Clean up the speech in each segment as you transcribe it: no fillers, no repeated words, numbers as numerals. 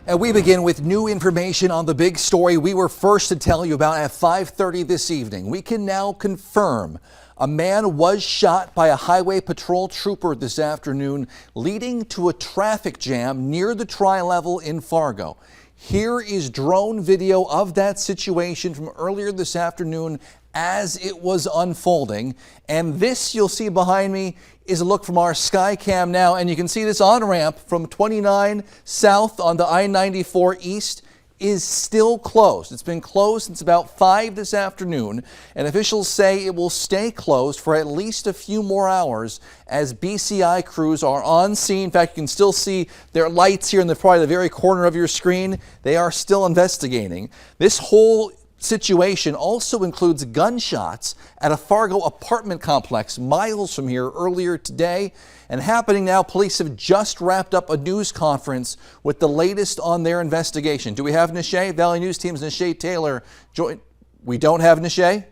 And we begin with new information on the big story we were first to tell you about at 5:30 this evening. We can now confirm a man was shot by a highway patrol trooper this afternoon, leading to a traffic jam near the tri-level in Fargo. Here is drone video of that situation from earlier this afternoon as it was unfolding. And this you'll see behind me is a look from our sky cam now, and you can see this on-ramp from 29 south on the I-94 east is still closed. It's been closed since about 5 this afternoon, and officials say it will stay closed for at least a few more hours as BCI crews are on scene. In fact, you can still see their lights here in probably the very corner of your screen. They are still investigating. This whole situation also includes gunshots at a Fargo apartment complex miles from here earlier today. And happening now, police have just wrapped up a news conference with the latest on their investigation. Do we have Nishay? Valley News Team's Nishay Taylor joined. We don't have Nishay?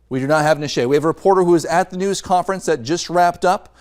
We do not have Nishay. We have a reporter who is at the news conference that just wrapped up.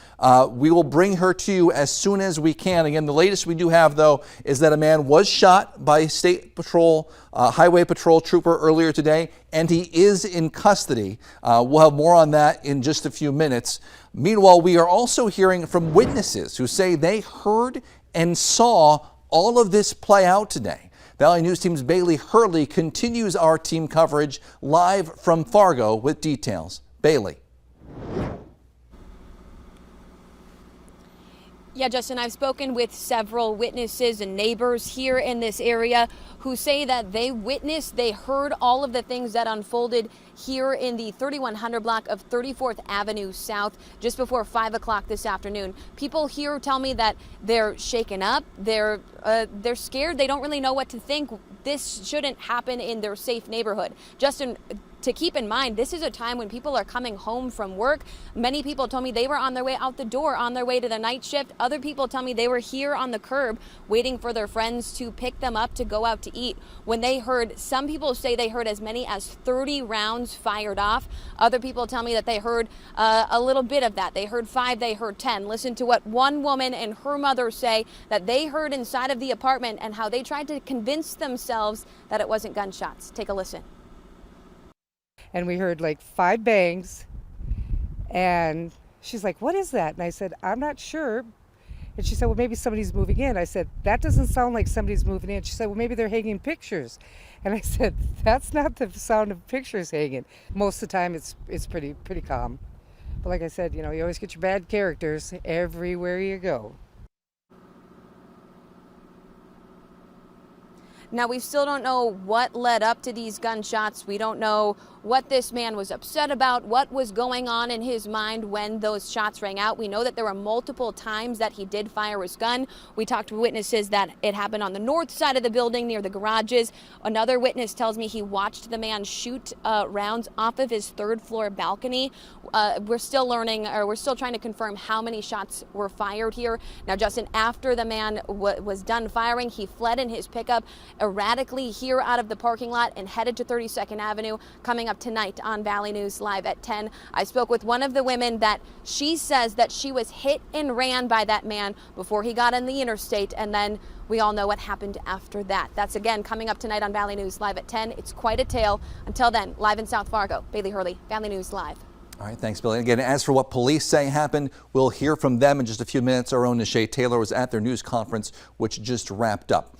We will bring her to you as soon as we can. Again, the latest we do have, though, is that a man was shot by a state patrol, highway patrol trooper earlier today, and he is in custody. We'll have more on that in just a few minutes. Meanwhile, we are also hearing from witnesses who say they heard and saw all of this play out today. Valley News Team's Bailey Hurley continues our team coverage live from Fargo with details. Bailey. Yeah, Justin, I've spoken with several witnesses and neighbors here in this area who say that they witnessed, they heard all of the things that unfolded here in the 3100 block of 34th Avenue South just before 5 o'clock this afternoon. People here tell me that they're shaken up, they're scared, they don't really know what to think. This shouldn't happen in their safe neighborhood. Justin, to keep in mind, this is a time when people are coming home from work. Many people told me they were on their way out the door, on their way to the night shift. Other people tell me they were here on the curb waiting for their friends to pick them up to go out to eat. When they heard, some people say they heard as many as 30 rounds fired off. Other people tell me that they heard a little bit of that. They heard 5, they heard 10. Listen to what one woman and her mother say that they heard inside of the apartment and how they tried to convince themselves that it wasn't gunshots. Take a listen. And we heard like 5 bangs, and she's like, "What is that?" And I said, "I'm not sure." And she said, "Well, maybe somebody's moving in." I said, "That doesn't sound like somebody's moving in." She said, "Well, maybe they're hanging pictures." And I said, "That's not the sound of pictures hanging." Most of the time it's pretty calm. But like I said, you know, you always get your bad characters everywhere you go. Now, we still don't know what led up to these gunshots. We don't know what this man was upset about, what was going on in his mind when those shots rang out. We know that there were multiple times that he did fire his gun. We talked to witnesses that it happened on the north side of the building near the garages. Another witness tells me he watched the man shoot rounds off of his 3rd floor balcony. We're still learning, or we're still trying to confirm how many shots were fired here. Now, Justin, after the man was done firing, he fled in his pickup erratically here out of the parking lot and headed to 32nd Avenue. Coming up tonight on Valley News Live at 10. I spoke with one of the women that she says that she was hit and ran by that man before he got on the interstate, and then we all know what happened after that. That's again coming up tonight on Valley News Live at 10. It's quite a tale. Until then, live in South Fargo, Bailey Hurley, Valley News Live. All right, thanks, Billy. Again, as for what police say happened, we'll hear from them in just a few minutes. Our own Nishay Taylor was at their news conference, which just wrapped up.